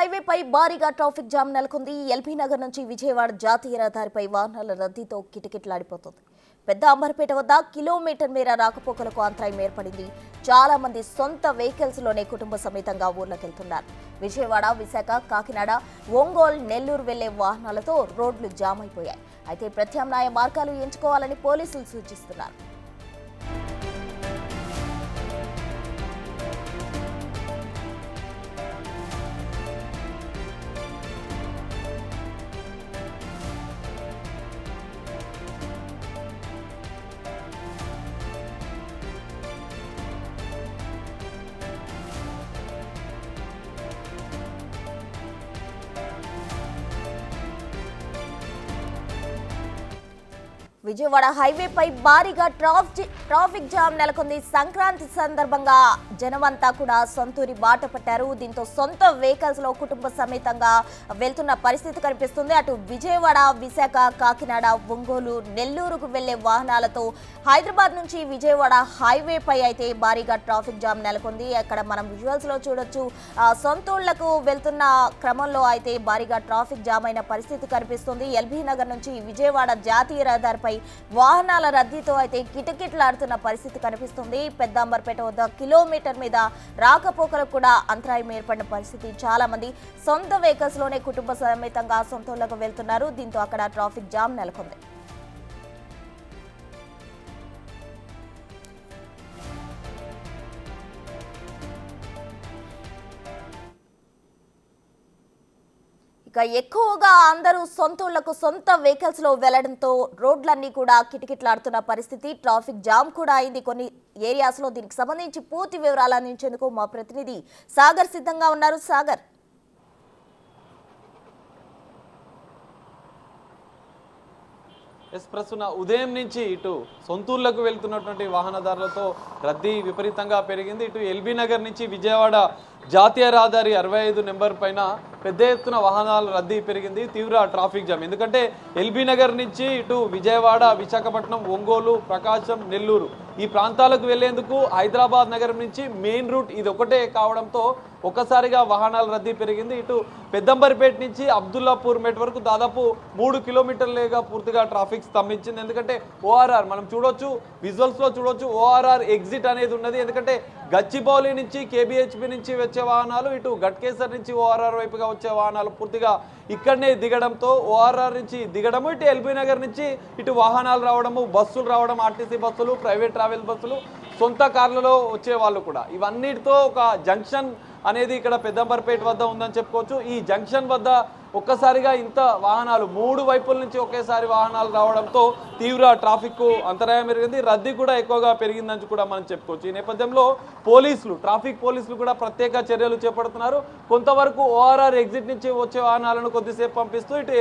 హైవేపై భారీగా traffic jam నెలకొంది. LB Nagar నుంచి విజయవాడ జాతీయ రహదారిపై వాహనాల రద్దీతో కిటకిటలాడిపోతుంది. పెద్ద అంబర్పేట వద్ద కిలోమీటర్ మేర రాకపోకలకు అంతరాయం ఏర్పడింది. చాలా మంది సొంత వెహికల్స్ లోనే కుటుంబ సమేతంగా ఊర్లోకెళ్తున్నారు. విజయవాడ, విశాఖ, కాకినాడ, ఒంగోలు, నెల్లూరు వెళ్లే వాహనాలతో రోడ్లు జామ్ అయిపోయాయి. అయితే ప్రత్యామ్నాయ మార్గాలు ఎంచుకోవాలని పోలీసులు సూచిస్తున్నారు. విజయవాడ హైవేపై భారీగా ట్రాఫిక్ జామ్ నెలకొంది. సంక్రాంతి సందర్భంగా జనమంతా కూడా సొంతూరి బాట పట్టారు. దీంతో సొంత వెహికల్స్ లో కుటుంబ సమేతంగా వెళ్తున్న పరిస్థితి కనిపిస్తుంది. అటు విజయవాడ, విశాఖ, కాకినాడ, ఒంగోలు, నెల్లూరుకు వెళ్లే వాహనాలతో హైదరాబాద్ నుంచి విజయవాడ హైవేపై అయితే భారీగా ట్రాఫిక్ జామ్ నెలకొంది. అక్కడ మనం విజువల్స్ లో చూడొచ్చు. సొంతూళ్లకు వెళ్తున్న క్రమంలో అయితే భారీగా ట్రాఫిక్ జామ్ అయిన పరిస్థితి కనిపిస్తుంది. ఎల్బీ నగర్ నుంచి విజయవాడ జాతీయ రహదారిపై వాహనాల రద్దీతో అయితే కిటకిటలాడుతున్న పరిస్థితి కనిపిస్తుంది. పెద్ద అంబర్పేట వద్ద కిలోమీటర్ మీద రాకపోకలకు కూడా అంతరాయం ఏర్పడిన పరిస్థితి. చాలా మంది సొంత వెహికల్స్ లోనే కుటుంబ సమేతంగా సొంతూళ్లకు వెళ్తున్నారు. దీంతో అక్కడ ట్రాఫిక్ జామ్ నెలకొంది. ఇక ఎక్కువగా అందరూ సొంతూళ్లకు సొంత వెహికల్స్ లో వెళ్లడంతో రోడ్లన్నీ కూడా కిటకిటలాడుతున్న పరిస్థితి. ట్రాఫిక్ జామ్ కూడా అయింది కొన్ని ఏరియాస్ లో. దీనికి సంబంధించి పూర్తి వివరాలు అందించేందుకు మా ప్రతినిధి సాగర్ సిద్ధంగా ఉన్నారు. సాగర్, ప్రస్తుత ఉదయం నుంచి ఇటు సొంతూర్లకు వెళ్తున్నటువంటి వాహనదారులతో రద్దీ విపరీతంగా పెరిగింది. ఇటు ఎల్బీ నగర్ నుంచి విజయవాడ జాతీయ రహదారి 65 నెంబర్ పైన పెద్ద ఎత్తున వాహనాల రద్దీ పెరిగింది. తీవ్ర ట్రాఫిక్ జామ్. ఎందుకంటే ఎల్బీ నగర్ నుంచి ఇటు విజయవాడ, విశాఖపట్నం, ఒంగోలు, ప్రకాశం, నెల్లూరు ఈ ప్రాంతాలకు వెళ్లేందుకు హైదరాబాద్ నగరం నుంచి మెయిన్ రూట్ ఇది ఒకటే కావడంతో ఒక్కసారిగా వాహనాల రద్దీ పెరిగింది. ఇటు పెద్దంబరిపేట నుంచి అబ్దుల్లాపూర్ మెట్ వరకు దాదాపు 3 కిలోమీటర్లుగా పూర్తిగా ట్రాఫిక్ స్తంభించింది. ఎందుకంటే ఓఆర్ఆర్ మనం చూడొచ్చు, విజువల్స్ లో చూడొచ్చు, ఓఆర్ఆర్ ఎగ్జిట్ అనేది ఉన్నది. ఎందుకంటే గచ్చిబౌలి నుంచి, కేబిహెచ్పి నుంచి వచ్చే వాహనాలు, ఇటు గట్కేసర్ నుంచి ఓఆర్ఆర్ వైపుగా వచ్చే వాహనాలు పూర్తిగా ఇక్కడనే దిగడంతో ఓఆర్ఆర్ నుంచి దిగడము, ఇటు ఎల్బీ నగర్ నుంచి ఇటు వాహనాలు రావడము, బస్సులు రావడం, ఆర్టీసీ బస్సులు, ప్రైవేట్ ట్రావెల్ బస్సులు, సొంత కార్లలో వచ్చే వాళ్ళు కూడా ఇవన్నిటితో ఒక జంక్షన్ అనేది ఇక్కడ పెద్దంబర్పేట వద్ద ఉందని చెప్పుకోవచ్చు. ఈ జంక్షన్ వద్ద ఒక్కసారిగా ఇంత వాహనాలు 3 వైపుల నుంచి ఒకేసారి వాహనాలు రావడంతో తీవ్ర ట్రాఫిక్ అంతరాయం పెరిగింది. రద్దీ కూడా ఎక్కువగా పెరిగిందని కూడా మనం చెప్పుకోవచ్చు. ఈ నేపథ్యంలో ట్రాఫిక్ పోలీసులు కూడా ప్రత్యేక చర్యలు చేపడుతున్నారు. కొంతవరకు ఓఆర్ఆర్ ఎగ్జిట్ నుంచి వచ్చే వాహనాలను కొద్దిసేపు పంపిస్తూ ఇటు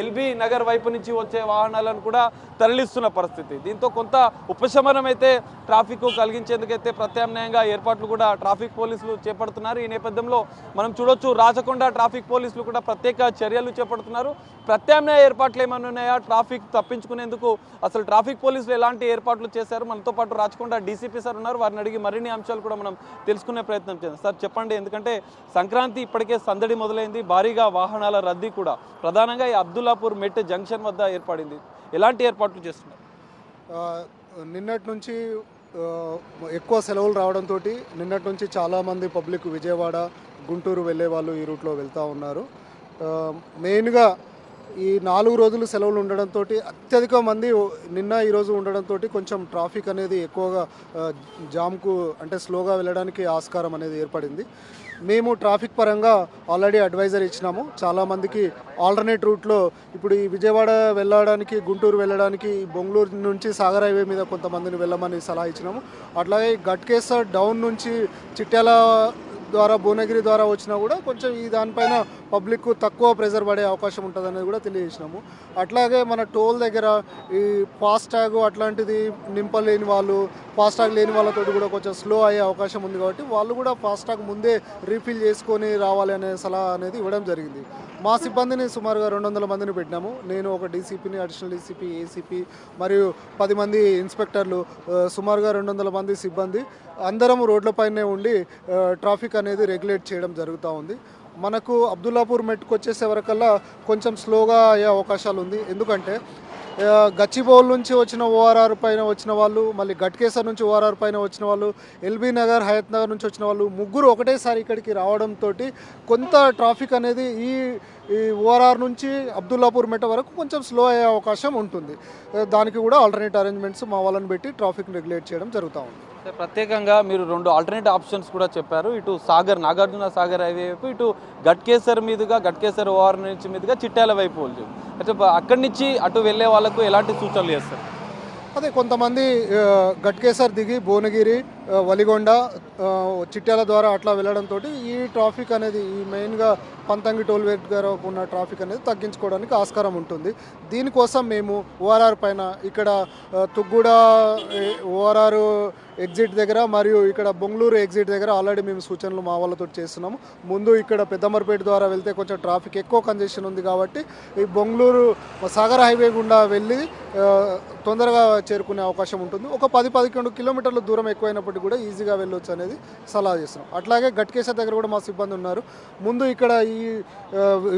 ఎల్బీ నగర్ వైపు నుంచి వచ్చే వాహనాలను కూడా తరలిస్తున్న పరిస్థితి. దీంతో కొంత ఉపశమనం అయితే ట్రాఫిక్ కలిగించేందుకైతే ప్రత్యామ్నాయంగా ఏర్పాట్లు కూడా ట్రాఫిక్ పోలీసులు చేపడుతున్నారు. ఈ నేపథ్యంలో మనం చూడొచ్చు, రాచకొండ ట్రాఫిక్ పోలీసులు కూడా ప్రత్యేక చర్యలు చేపడుతున్నారు. ప్రత్యామ్నాయ ఏర్పాట్లు ఏమైనా ఉన్నాయా ట్రాఫిక్ తప్పించుకునేందుకు, అసలు ట్రాఫిక్ పోలీసులు ఎలాంటి ఏర్పాట్లు చేశారు? మనతో పాటు రాచకొండ డీసీపీ సార్ ఉన్నారు. వారిని అడిగి మరిన్ని అంశాలు కూడా మనం తెలుసుకునే ప్రయత్నం చేద్దాం. సార్ చెప్పండి, ఎందుకంటే సంక్రాంతి ఇప్పటికే సందడి మొదలైంది, భారీగా వాహనాల రద్దీ కూడా ప్రధానంగా ఈ అబ్దుల్లాపూర్ మెట్ జంక్షన్ వద్ద ఏర్పడింది. ఎలాంటి ఏర్పాట్లు చేస్తున్నారు? నిన్నటి నుంచి ఎక్కువ సెలవులు రావడంతో నిన్నటి నుంచి చాలామంది పబ్లిక్ విజయవాడ, గుంటూరు వెళ్ళే వాళ్ళు ఈ రూట్లో వెళ్తూ ఉన్నారు. మెయిన్గా ఈ 4 రోజులు సెలవులు ఉండడంతో అత్యధిక మంది నిన్న ఈరోజు ఉండడంతో కొంచెం ట్రాఫిక్ అనేది ఎక్కువగా జామ్కు అంటే స్లోగా వెళ్ళడానికి ఆస్కారం అనేది ఏర్పడింది. మేము ట్రాఫిక్ పరంగా ఆల్రెడీ అడ్వైజర్ ఇచ్చినాము. చాలామందికి ఆల్టర్నేట్ రూట్లో ఇప్పుడు ఈ విజయవాడ వెళ్ళడానికి, గుంటూరు వెళ్ళడానికి బొంగళూరు నుంచి సాగర్ హైవే మీద కొంతమందిని వెళ్ళమని సలహా ఇచ్చినాము. అట్లాగే గట్కేసర్ డౌన్ నుంచి చిట్యాల ద్వారా భువనగిరి ద్వారా వచ్చినా కూడా కొంచెం ఈ దానిపైన పబ్లిక్ తక్కువ ప్రెజర్ పడే అవకాశం ఉంటుంది అనేది కూడా తెలియజేసినాము. అట్లాగే మన టోల్ దగ్గర ఈ ఫాస్టాగ్ అట్లాంటిది నింపలేని వాళ్ళు, ఫాస్టాగ్ లేని వాళ్ళతో కూడా కొంచెం స్లో అయ్యే అవకాశం ఉంది. కాబట్టి వాళ్ళు కూడా ఫాస్టాగ్ ముందే రీఫిల్ చేసుకొని రావాలి అనే సలహా అనేది ఇవ్వడం జరిగింది. మా సిబ్బందిని సుమారుగా 200 మందిని పెట్టినాము. నేను ఒక డీసీపీని, అడిషనల్ డీసీపీ, ఏసీపీ మరియు 10 మంది ఇన్స్పెక్టర్లు, సుమారుగా 200 మంది సిబ్బంది అందరం రోడ్లపైనే ఉండి ట్రాఫిక్ అనేది రెగ్యులేట్ చేయడం జరుగుతూ ఉంది. మనకు అబ్దుల్లాపూర్ మెట్టుకు వచ్చేసే వరకల్లా కొంచెం స్లోగా అయ్యే అవకాశాలు ఉంది. ఎందుకంటే గచ్చిబౌల్ నుంచి వచ్చిన ఓఆర్ఆర్ పైన వచ్చిన వాళ్ళు, మళ్ళీ గట్కేసర్ నుంచి ఓఆర్ఆర్ పైన వచ్చిన వాళ్ళు, ఎల్బీ నగర్, హయత్ నగర్ నుంచి వచ్చిన వాళ్ళు ముగ్గురు ఒకటేసారి ఇక్కడికి రావడంతో కొంత ట్రాఫిక్ అనేది ఈ ఓఆర్ఆర్ నుంచి అబ్దుల్లాపూర్ మెట్ట వరకు కొంచెం స్లో అయ్యే అవకాశం ఉంటుంది. దానికి కూడా ఆల్టర్నేట్ అరేంజ్మెంట్స్ మా వాళ్ళని పెట్టి ట్రాఫిక్ రెగ్యులేట్ చేయడం జరుగుతూ ఉంది. ప్రత్యేకంగా మీరు 2 ఆల్టర్నేట్ ఆప్షన్స్ కూడా చెప్పారు. ఇటు సాగర్, నాగార్జున సాగర్ హైవే వైపు, ఇటు గట్కేసర్ మీదుగా, గట్కేసర్ ఓఆర్ నుంచి మీదుగా చిట్యాల వైపు వాళ్ళు. అయితే అక్కడి నుంచి అటు వెళ్ళే వాళ్ళకు ఎలాంటి సూచనలు చేస్తారు? అదే కొంతమంది గట్కేసర్ దిగి భువనగిరి, వలిగొండ, చిట్యాల ద్వారా అట్లా వెళ్ళడంతో ఈ ట్రాఫిక్ అనేది ఈ మెయిన్గా పంతంగి టోల్వేట్ దగ్గర ఉన్న ట్రాఫిక్ అనేది తగ్గించుకోవడానికి ఆస్కారం ఉంటుంది. దీనికోసం మేము ఓఆర్ఆర్ పైన ఇక్కడ తుగ్గూడ ఓఆర్ఆర్ ఎగ్జిట్ దగ్గర మరియు ఇక్కడ బొంగళూరు ఎగ్జిట్ దగ్గర ఆల్రెడీ మేము సూచనలు మా వాళ్ళతో చేస్తున్నాము. ముందు ఇక్కడ పెద్దమర్పేట ద్వారా వెళ్తే కొంచెం ట్రాఫిక్ ఎక్కువ కంజెషన్ ఉంది కాబట్టి ఈ బొంగళూరు సాగర్ హైవే గుండా వెళ్ళి తొందరగా చేరుకునే అవకాశం ఉంటుంది. ఒక 10-11 కిలోమీటర్ల దూరం ఎక్కువైనప్పటికీ కూడా ఈజీగా వెళ్ళొచ్చు అనేది సలహా చేస్తున్నాం. అట్లాగే గట్కేసర్ దగ్గర కూడా మా సిబ్బంది ఉన్నారు. ముందు ఇక్కడ ఈ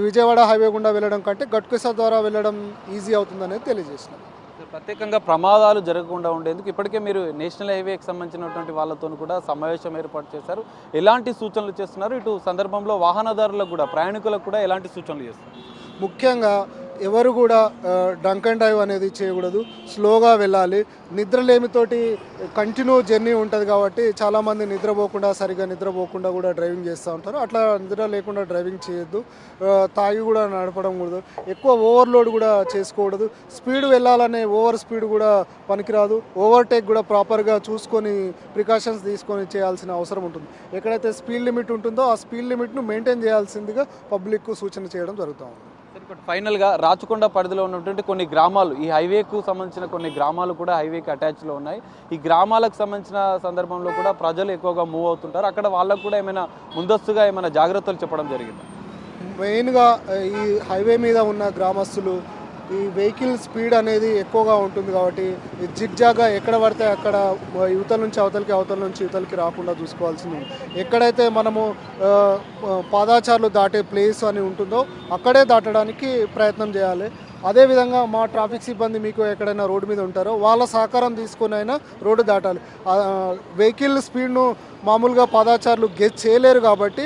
విజయవాడ హైవే గుండా వెళ్ళడం కంటే గట్కేసర్ ద్వారా వెళ్ళడం ఈజీ అవుతుందనేది తెలియజేస్తున్నాం. ప్రత్యేకంగా ప్రమాదాలు జరగకుండా ఉండేందుకు ఇప్పటికే మీరు నేషనల్ హైవేకి సంబంధించినటువంటి వాళ్ళతో కూడా సమావేశం ఏర్పాటు చేశారు. ఎలాంటి సూచనలు చేస్తున్నారు? ఇటు సందర్భంలో వాహనదారులకు కూడా, ప్రయాణికులకు కూడా ఎలాంటి సూచనలు చేస్తారు? ముఖ్యంగా ఎవరు కూడా డ్రంక్ అండ్ డ్రైవ్ అనేది చేయకూడదు. స్లోగా వెళ్ళాలి. నిద్రలేమితోటి కంటిన్యూ జర్నీ ఉంటుంది కాబట్టి చాలామంది సరిగా నిద్రపోకుండా కూడా డ్రైవింగ్ చేస్తూ ఉంటారు. అట్లా నిద్ర లేకుండా డ్రైవింగ్ చేయొద్దు. తాగి కూడా నడపడం కూడదు. ఎక్కువ ఓవర్లోడ్ కూడా చేసుకోకూడదు. స్పీడ్ వెళ్ళాలనే ఓవర్ స్పీడ్ కూడా పనికిరాదు. ఓవర్టేక్ కూడా ప్రాపర్గా చూసుకొని ప్రికాషన్స్ తీసుకొని చేయాల్సిన అవసరం ఉంటుంది. ఎక్కడైతే స్పీడ్ లిమిట్ ఉంటుందో ఆ స్పీడ్ లిమిట్ను మెయింటైన్ చేయాల్సిందిగా పబ్లిక్కు సూచన చేయడం జరుగుతూ ఉంది. ఫైనల్గా రాచకొండ పరిధిలో ఉన్నటువంటి కొన్ని గ్రామాలు, ఈ హైవేకు సంబంధించిన కొన్ని గ్రామాలు కూడా హైవేకి అటాచ్లో ఉన్నాయి. ఈ గ్రామాలకు సంబంధించిన సందర్భంలో కూడా ప్రజలు ఎక్కువగా మూవ్ అవుతుంటారు. అక్కడ వాళ్ళకు కూడా ఏమైనా ముందస్తుగా ఏమైనా జాగ్రత్తలు చెప్పడం జరిగింది? మెయిన్గా ఈ హైవే మీద ఉన్న గ్రామస్తులు ఈ వెహికల్ స్పీడ్ అనేది ఎక్కువగా ఉంటుంది కాబట్టి జిగ్జాగా ఎక్కడ పడితే అక్కడ యువతల నుంచి అవతలకి, అవతల నుంచి యువతలకి రాకుండా చూసుకోవాల్సింది. ఎక్కడైతే మనము పాదాచారులు దాటే ప్లేస్ అని ఉంటుందో అక్కడే దాటడానికి ప్రయత్నం చేయాలి. అదేవిధంగా మా ట్రాఫిక్ సిబ్బంది మీకు ఎక్కడైనా రోడ్డు మీద ఉంటారో వాళ్ళ సహకారం తీసుకొని అయినా రోడ్డు దాటాలి. వెహికల్ స్పీడ్ను మామూలుగా పాదాచారులు గెస్ చేయలేరు కాబట్టి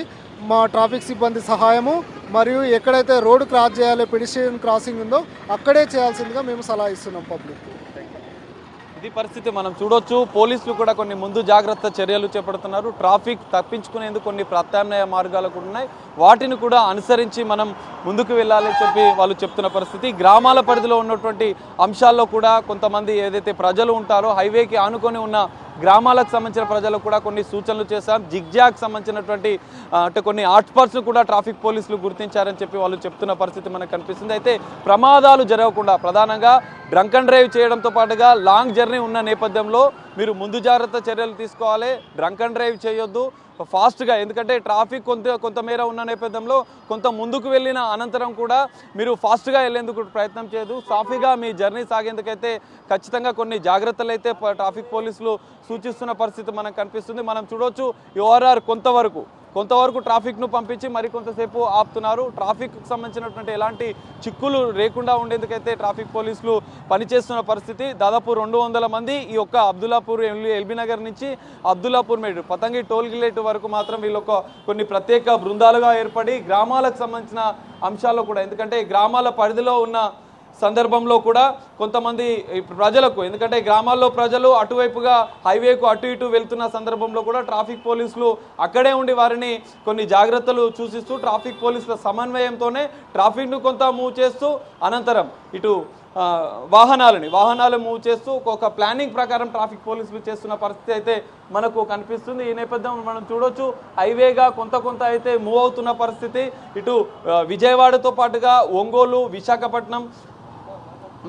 మా ట్రాఫిక్ సిబ్బంది సహాయము మరియు ఎక్కడైతే రోడ్డు క్రాస్ చేయాలో పెడిస్ట్రియన్ క్రాసింగ్ ఉందో అక్కడే చేయాల్సిందిగా మేము సలహా ఇస్తున్నాం పబ్లిక్. ఇది పరిస్థితి మనం చూడొచ్చు. పోలీసులు కూడా కొన్ని ముందు జాగ్రత్త చర్యలు చేపడుతున్నారు. ట్రాఫిక్ తప్పించుకునేందుకు కొన్ని ప్రత్యామ్నాయ మార్గాలు కూడా ఉన్నాయి. వాటిని కూడా అనుసరించి మనం ముందుకు వెళ్ళాలని చెప్పి వాళ్ళు చెప్తున్న పరిస్థితి. గ్రామాల పరిధిలో ఉన్నటువంటి అంశాల్లో కూడా కొంతమంది ఏదైతే ప్రజలు ఉంటారో హైవేకి ఆనుకొని ఉన్న గ్రామాలకు సంబంధించిన ప్రజలకు కూడా కొన్ని సూచనలు చేశాం. జిగ్జాగ్ సంబంధించినటువంటి అంటే కొన్ని హాట్స్పాట్స్ను కూడా ట్రాఫిక్ పోలీసులు గుర్తించారని చెప్పి వాళ్ళు చెప్తున్న పరిస్థితి మనకు కనిపిస్తుంది. అయితే ప్రమాదాలు జరగకుండా ప్రధానంగా డ్రంక్ అండ్ డ్రైవ్ చేయడంతో పాటుగా లాంగ్ జర్నీ ఉన్న నేపథ్యంలో మీరు ముందు జాగ్రత్త చర్యలు తీసుకోవాలి. డ్రంక్ అండ్ డ్రైవ్ చేయొద్దు ఫాస్ట్గా, ఎందుకంటే ట్రాఫిక్ కొంతమేర ఉన్న నేపథ్యంలో కొంత ముందుకు వెళ్ళిన అనంతరం కూడా మీరు ఫాస్ట్గా వెళ్ళేందుకు ప్రయత్నం చేయదు. సాఫీగా మీ జర్నీ సాగేందుకైతే ఖచ్చితంగా కొన్ని జాగ్రత్తలు అయితే ట్రాఫిక్ పోలీసులు సూచిస్తున్న పరిస్థితి మనకు కనిపిస్తుంది. మనం చూడవచ్చు ఓఆర్ఆర్ కొంతవరకు ట్రాఫిక్ను పంపించి మరికొంతసేపు ఆపుతున్నారు. ట్రాఫిక్కి సంబంధించినటువంటి ఎలాంటి చిక్కులు లేకుండా ఉండేందుకైతే ట్రాఫిక్ పోలీసులు పనిచేస్తున్న పరిస్థితి. దాదాపు 200 మంది ఈ యొక్క అబ్దుల్లాపూర్, ఎల్బీ నగర్ నుంచి అబ్దుల్లాపూర్ మేడు పతంగి టోల్ గేట్ వరకు మాత్రం వీళ్ళొక కొన్ని ప్రత్యేక బృందాలుగా ఏర్పడి గ్రామాలకు సంబంధించిన అంశాల్లో కూడా, ఎందుకంటే గ్రామాల పరిధిలో ఉన్న సందర్భంలో కూడా కొంతమంది ప్రజలకు, ఎందుకంటే గ్రామాల్లో ప్రజలు అటువైపుగా హైవేకు అటు ఇటు వెళ్తున్న సందర్భంలో కూడా ట్రాఫిక్ పోలీసులు అక్కడే ఉండి వారిని కొన్ని జాగ్రత్తలు సూచిస్తూ ట్రాఫిక్ పోలీసుల సమన్వయంతోనే ట్రాఫిక్ను కొంత మూవ్ చేస్తూ అనంతరం ఇటు వాహనాలు మూవ్ చేస్తూ ఒక ప్లానింగ్ ప్రకారం ట్రాఫిక్ పోలీసులు చేస్తున్న పరిస్థితి అయితే మనకు కనిపిస్తుంది. ఈ నేపథ్యంలో మనం చూడొచ్చు హైవేగా కొంత అయితే మూవ్ అవుతున్న పరిస్థితి. ఇటు విజయవాడతో పాటుగా ఒంగోలు, విశాఖపట్నం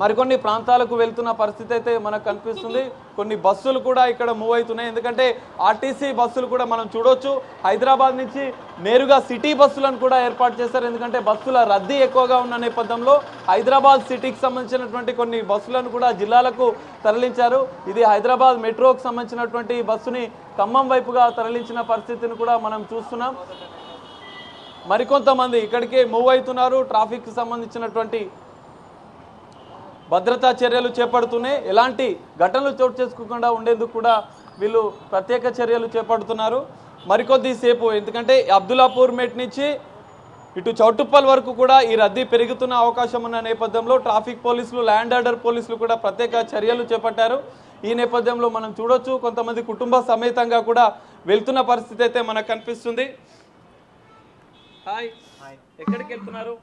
మరికొన్ని ప్రాంతాలకు వెళ్తున్న పరిస్థితి అయితే మనకు కనిపిస్తుంది. కొన్ని బస్సులు కూడా ఇక్కడ మూవ్ అవుతున్నాయి. ఎందుకంటే ఆర్టీసీ బస్సులు కూడా మనం చూడొచ్చు హైదరాబాద్ నుంచి నేరుగా సిటీ బస్సులను కూడా ఏర్పాటు చేశారు. ఎందుకంటే బస్సుల రద్దీ ఎక్కువగా ఉన్న నేపథ్యంలో హైదరాబాద్ సిటీకి సంబంధించినటువంటి కొన్ని బస్సులను కూడా జిల్లాలకు తరలించారు. ఇది హైదరాబాద్ మెట్రోకి సంబంధించినటువంటి బస్సుని ఖమ్మం వైపుగా తరలించిన పరిస్థితిని కూడా మనం చూస్తున్నాం. మరికొంతమంది ఇక్కడికే మూవ్ అవుతున్నారు. ట్రాఫిక్ సంబంధించినటువంటి భద్రతా చర్యలు చేపడుతూనే ఎలాంటి ఘటనలు చోటు చేసుకోకుండా ఉండేందుకు కూడా వీళ్ళు ప్రత్యేక చర్యలు చేపడుతున్నారు. మరికొద్దిసేపు ఎందుకంటే అబ్దుల్లాపూర్ మేట్ నుంచి ఇటు చౌటుప్పల్ వరకు కూడా ఈ రద్దీ పెరుగుతున్న అవకాశం ఉన్న నేపథ్యంలో ట్రాఫిక్ పోలీసులు, ల్యాండ్ ఆర్డర్ పోలీసులు కూడా ప్రత్యేక చర్యలు చేపట్టారు. ఈ నేపథ్యంలో మనం చూడొచ్చు కొంతమంది కుటుంబ సమేతంగా కూడా వెళ్తున్న పరిస్థితి అయితే మనకు కనిపిస్తుంది. హాయ్, ఎక్కడికి వెళ్తున్నారు?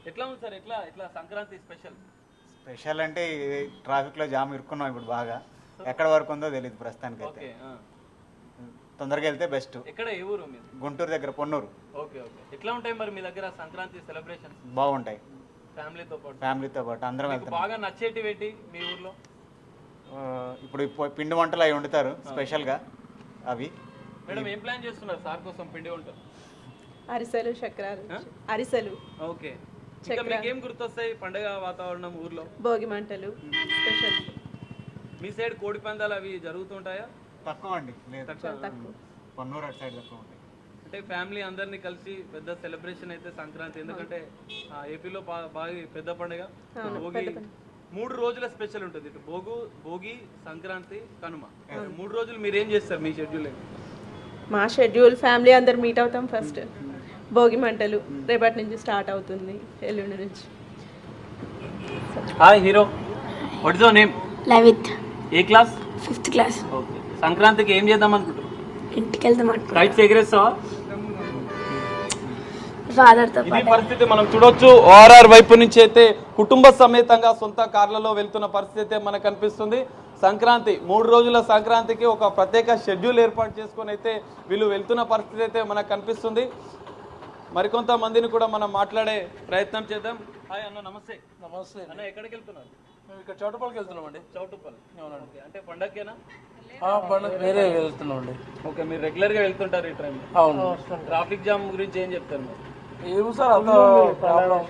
ఎట్లా ఉంది సార్? ఎట్లా సంక్రాంతి స్పెషల్ అంటే ట్రాఫిక్లో జామ్ ఇరుక్కున్నాం ఇప్పుడు బాగా. ఎక్కడ వరకు ఉందో తెలియదు ప్రస్తుతానికి అయితే. తొందరగా వెళ్తే బెస్ట్. ఎక్కడ, ఏ ఊరు మీది? గుంటూరు దగ్గర, పొన్నూరు. ఓకే. ఎట్లా ఉంటాయి మరి మీ దగ్గర సంక్రాంతి సెలబ్రేషన్స్? బాగుంటాయి. ఫ్యామిలీతో పాటు అందరం వెళ్తాం. బాగా నచ్చేటివి ఏంటి మీ ఊర్లో? ఇప్పుడు పిండి వంటలు అవి వండుతారు స్పెషల్గా అవి. మేడం ఏం ప్లాన్ చేస్తున్నారు సార్ కోసం పిండి వంటలు? అరిసెలు, చక్రాలు. అరిసెలు. ఓకే. ఇంకా మీకేం గుర్తొస్తాయి పండగ వాతావరణం ఊర్లో? భోగి మంటలు స్పెషల్. మీ సైడ్ కోడి పందాలు అవి జరుగుతుంటాయా? తక్కువ అండి, తక్కువ. పొన్నూరు అటు సైడ్ తక్కువ ఉంటాయి. అంటే ఫ్యామిలీ అందరినీ కలిసి పెద్ద సెలబ్రేషన్ అయితే సంక్రాంతి. ఎందుకంటే ఏపీలో బాగా పెద్ద పండుగ భోగి. 3 రోజుల స్పెషల్ ఉంటుంది. ఇటు భోగి, సంక్రాంతి, కనుమ. 3 రోజులు మీరు ఏం చేస్తారు? మీ షెడ్యూల్? మా షెడ్యూల్ ఫ్యామిలీ అందరు మీట్ అవుతాం. ఫస్ట్ భోగి మంటలు రేపటి నుంచి స్టార్ట్ అవుతుంది, ఎల్లుండి నుంచి. Hi hero, what is your name? Lavith. A class? 5th class. Okay. సంక్రాంతికి ఏం చేద్దాం అనుకుంటున్నాం? ఇంటికి వెళ్దాం. కైట్స్ ఎగరేస్తావా? ఫాదర్తో ఇది పరిస్థితి మనం చూడొచ్చు. ఓఆర్ఆర్ వైపు నుంచి అయితే కుటుంబ సమేతంగా సొంత కార్లలో వెళ్తున్న పరిస్థితి అయితే మనకు కనిపిస్తుంది. సంక్రాంతి 3 రోజుల సంక్రాంతికి ఒక ప్రత్యేక షెడ్యూల్ ఏర్పాటు చేసుకొని అయితే వీళ్ళు వెళ్తున్న పరిస్థితి అయితే మనకు కనిపిస్తుంది. మరికొంతమందిని కూడా మనం మాట్లాడే ప్రయత్నం చేద్దాం. హాయ్ అన్న, నమస్తే. నమస్తే అన్న, ఎక్కడికి వెళ్తున్నారు? మేము ఇక్కడ చౌటుపల్లికి వెళ్తున్నామండి. చౌటుప్పల్. అవునండి. అంటే పండగకేనా? పండుగ వేరే వెళ్తున్నామండి. ఓకే. మీరు రెగ్యులర్గా వెళ్తుంటారు ఈ టైంలో? అవును. ట్రాఫిక్ జామ్ గురించి ఏం చెప్తారు మీరు? ఏమి సార్ అంత ప్రాబ్లం.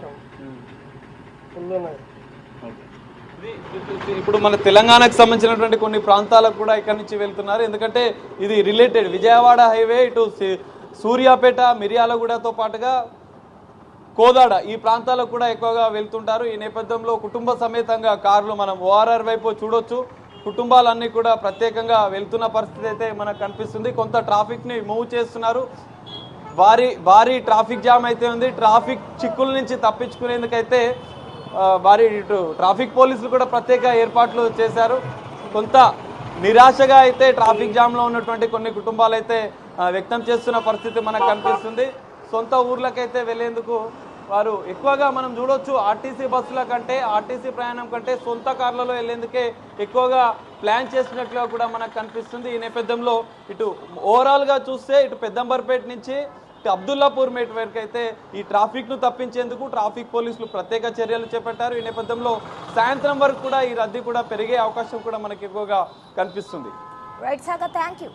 ఇప్పుడు మన తెలంగాణకు సంబంధించినటువంటి కొన్ని ప్రాంతాలకు కూడా ఇక్కడ నుంచి వెళ్తున్నారు. ఎందుకంటే ఇది రిలేటెడ్ విజయవాడ హైవే ఇటు సూర్యాపేట, మిర్యాలగూడతో పాటుగా కోదాడ ఈ ప్రాంతాలకు కూడా ఎక్కువగా వెళ్తుంటారు. ఈ నేపథ్యంలో కుటుంబ సమేతంగా కార్లు మనం ఓఆర్ఆర్ వైపు చూడొచ్చు. కుటుంబాలన్నీ కూడా ప్రత్యేకంగా వెళ్తున్న పరిస్థితి అయితే మనకు కనిపిస్తుంది. కొంత ట్రాఫిక్ని మూవ్ చేస్తున్నారు. భారీ ట్రాఫిక్ జామ్ అయితే ఉంది. ట్రాఫిక్ చిక్కుల నుంచి తప్పించుకునేందుకైతే భారీ ఇటు ట్రాఫిక్ పోలీసులు కూడా ప్రత్యేక ఏర్పాట్లు చేశారు. కొంత నిరాశగా అయితే ట్రాఫిక్ జామ్లో ఉన్నటువంటి కొన్ని కుటుంబాలు అయితే వ్యక్తం చేస్తున్న పరిస్థితి మనకు కనిపిస్తుంది. సొంత ఊర్లకైతే వెళ్లేందుకు వారు ఎక్కువగా మనం చూడొచ్చు. ఆర్టీసీ బస్సుల కంటే, ఆర్టీసీ ప్రయాణం కంటే సొంత కార్లలో వెళ్లేందుకే ఎక్కువగా ప్లాన్ చేసినట్లుగా కూడా మనకు కనిపిస్తుంది. ఈ నేపథ్యంలో ఇటు ఓవరాల్గా చూస్తే ఇటు పెద్దంబర్పేట నుంచి ఇటు అబ్దుల్లాపూర్ మేట్ వరకు అయితే ఈ ట్రాఫిక్ను తప్పించేందుకు ట్రాఫిక్ పోలీసులు ప్రత్యేక చర్యలు చేపట్టారు. ఈ నేపథ్యంలో సాయంత్రం వరకు కూడా ఈ రద్దీ కూడా పెరిగే అవకాశం కూడా మనకి ఎక్కువగా కనిపిస్తుంది. Right saga, thank you.